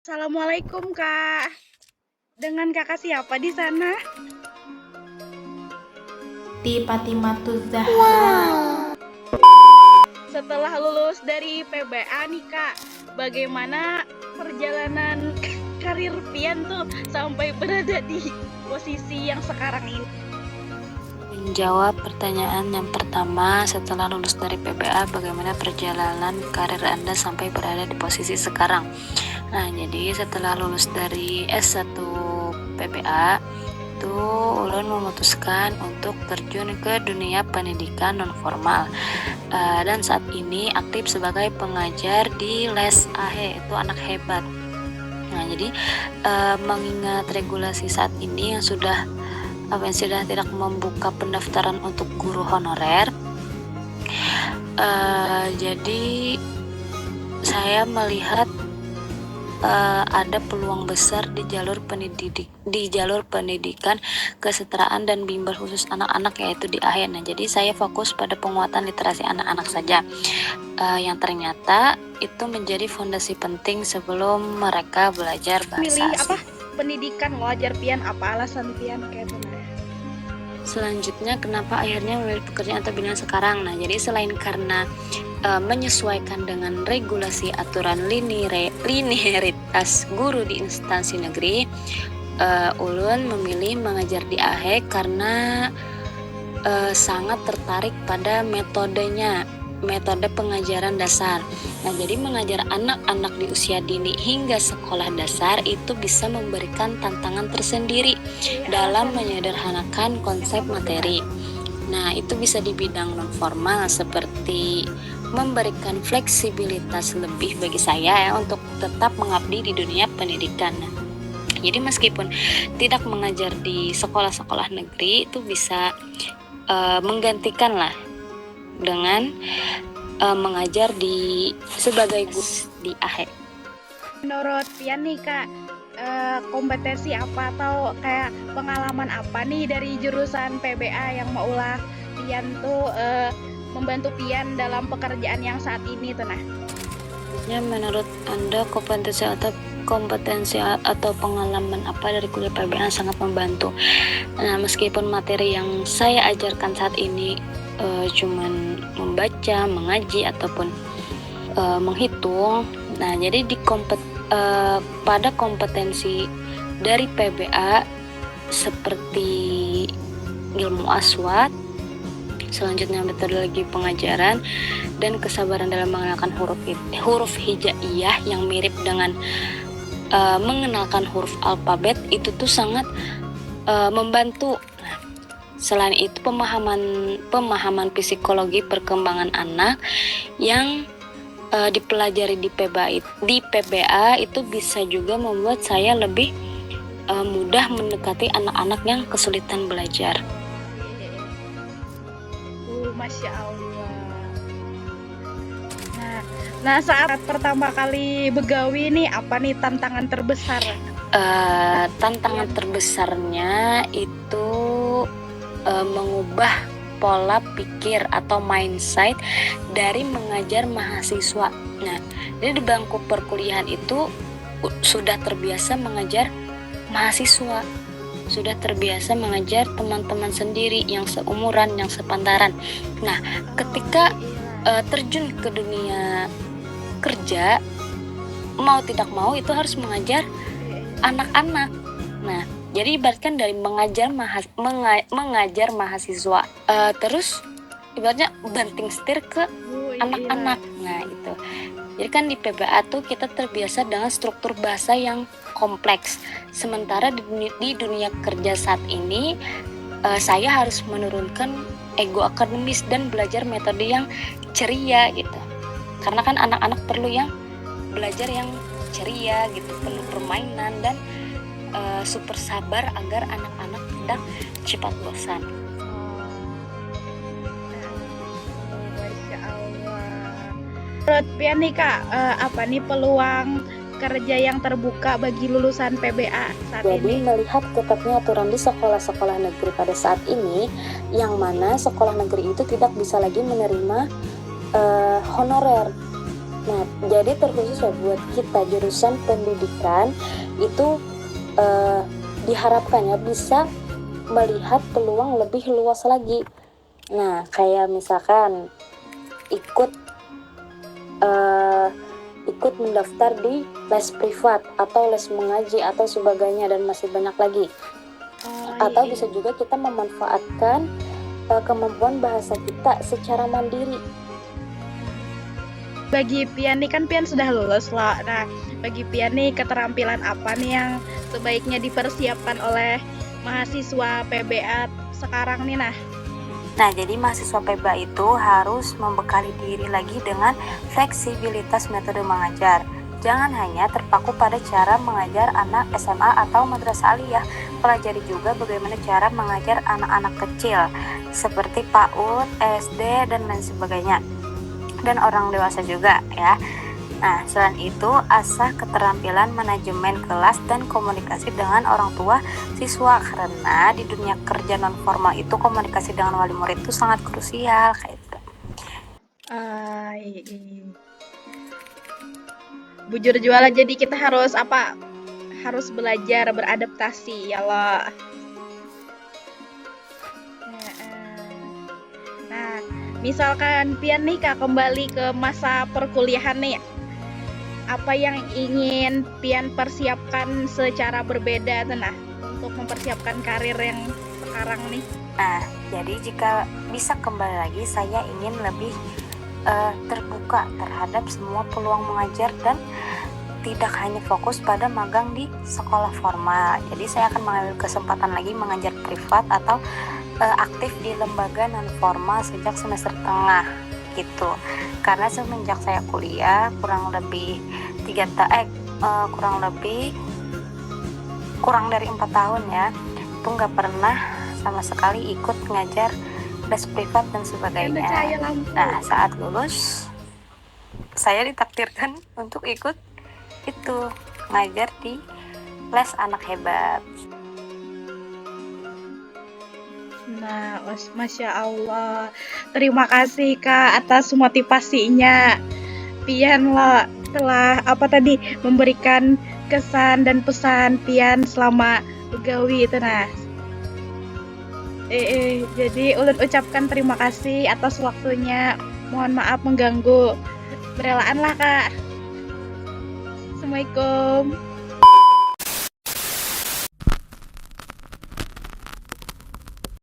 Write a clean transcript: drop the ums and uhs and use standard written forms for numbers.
Assalamualaikum Kak. Dengan Kakak siapa di sana? Siti Fatimah Zahra. Setelah lulus dari PBA nih Kak, bagaimana perjalanan karir Pian tuh sampai berada di posisi yang sekarang ini? Menjawab pertanyaan yang pertama, setelah lulus dari PBA, bagaimana perjalanan karir Anda sampai berada di posisi sekarang? Nah, jadi setelah lulus dari S1 PBA, itu ulun memutuskan untuk terjun ke dunia pendidikan non-formal. Dan saat ini aktif sebagai pengajar di les AHE, itu anak hebat. Nah, jadi mengingat regulasi saat ini yang sudah tidak membuka pendaftaran untuk guru honorer, jadi saya melihat ada peluang besar di jalur pendidikan kesetaraan dan bimbel khusus anak-anak, yaitu di AHE. Nah, jadi saya fokus pada penguatan literasi anak-anak saja, yang ternyata itu menjadi fondasi penting sebelum mereka belajar bahasa Milih asing. pendidikan ngajar Pian, apa alasan Pian kayak gitu? Selanjutnya, kenapa akhirnya memilih pekerjaan atau bidang sekarang? Nah, jadi selain karena menyesuaikan dengan regulasi aturan linearitas guru di instansi negeri, ulun memilih mengajar di AHE karena sangat tertarik pada metode pengajaran dasar. Nah, jadi mengajar anak-anak di usia dini hingga sekolah dasar itu bisa memberikan tantangan tersendiri dalam menyederhanakan konsep materi. Nah, itu bisa di bidang non-formal seperti memberikan fleksibilitas lebih bagi saya untuk tetap mengabdi di dunia pendidikan. Jadi meskipun tidak mengajar di sekolah-sekolah negeri, itu bisa menggantikan lah dengan mengajar sebagai guru di AHE. Menurut Pian nih Kak, kompetensi apa atau kayak pengalaman apa nih dari jurusan PBA yang maulah Pian tuh membantu Pian dalam pekerjaan yang saat ini tuh nah? Ya, menurut Anda kompetensi atau pengalaman apa dari kuliah PBA sangat membantu. Nah, meskipun materi yang saya ajarkan saat ini cuman membaca, mengaji ataupun menghitung. Nah, jadi pada kompetensi dari PBA seperti ilmu aswad, selanjutnya metodologi pengajaran dan kesabaran dalam mengenalkan huruf hijaiyah yang mirip dengan mengenalkan huruf alfabet, itu tuh sangat membantu. Selain itu, pemahaman psikologi perkembangan anak yang dipelajari di PBA itu bisa juga membuat saya lebih mudah mendekati anak-anak yang kesulitan belajar. Masya Allah. Nah, saat pertama kali begawi nih, apa nih tantangan terbesar? Tantangan terbesarnya itu mengubah pola pikir atau mindset dari mengajar mahasiswa. Nah, jadi di bangku perkuliahan itu sudah terbiasa mengajar mahasiswa, sudah terbiasa mengajar teman-teman sendiri yang seumuran, yang sepantaran. Nah, ketika terjun ke dunia kerja, mau tidak mau itu harus mengajar anak-anak. Nah, jadi ibaratkan dari mengajar mahasiswa, terus ibaratnya banting setir ke anak-anak. Nah, itu. Jadi kan di PBA tuh kita terbiasa dengan struktur bahasa yang kompleks. Sementara di dunia kerja saat ini, saya harus menurunkan ego akademis dan belajar metode yang ceria gitu. Karena kan anak-anak perlu yang belajar yang ceria gitu, penuh permainan dan super sabar agar anak-anak tidak cepat bosan. Masya Allah. Menurut Pian nih Kak, apa nih peluang kerja yang terbuka bagi lulusan PBA saat Jadi ini? melihat ketatnya aturan di sekolah-sekolah negeri pada saat ini, yang mana sekolah negeri itu tidak bisa lagi menerima honorer. Nah, jadi terkhusus ya buat kita jurusan pendidikan itu diharapkan ya bisa melihat peluang lebih luas lagi. Nah, kayak misalkan ikut mendaftar di les privat atau les mengaji atau sebagainya dan masih banyak lagi. Atau bisa juga kita memanfaatkan kemampuan bahasa kita secara mandiri. Bagi Pian nih, kan Pian sudah lulus loh. Nah, bagi Pian nih, keterampilan apa nih yang sebaiknya dipersiapkan oleh mahasiswa PBA sekarang nih? Nah, jadi mahasiswa PBA itu harus membekali diri lagi dengan fleksibilitas metode mengajar. Jangan hanya terpaku pada cara mengajar anak SMA atau madrasah aliyah. Pelajari juga bagaimana cara mengajar anak-anak kecil seperti PAUD, SD, dan lain sebagainya. Dan orang dewasa juga ya. Nah, selain itu asah keterampilan manajemen kelas dan komunikasi dengan orang tua siswa, karena di dunia kerja non formal itu komunikasi dengan wali murid itu sangat krusial kayak gitu. Bujur jualan, jadi kita harus harus belajar beradaptasi ya loh. Nah, misalkan Pian nih Kak kembali ke masa perkuliahan nih, apa yang ingin Pian persiapkan secara berbeda untuk mempersiapkan karir yang sekarang nih? Nah, jadi jika bisa kembali lagi, saya ingin lebih terbuka terhadap semua peluang mengajar dan tidak hanya fokus pada magang di sekolah formal. Jadi saya akan mengambil kesempatan lagi mengajar privat atau aktif di lembaga non formal sejak semester tengah gitu. Karena semenjak saya kuliah kurang dari 4 tahun ya, itu nggak pernah sama sekali ikut ngajar les privat dan sebagainya. Nah, saat lulus saya ditakdirkan untuk ikut itu ngajar di les anak hebat. Nah, Masya Allah, terima kasih Kak atas motivasinya. Pian lah telah memberikan kesan dan pesan Pian selama begawi itu jadi ulun ucapkan terima kasih atas waktunya. Mohon maaf mengganggu. Berelaan lah Kak. Assalamualaikum.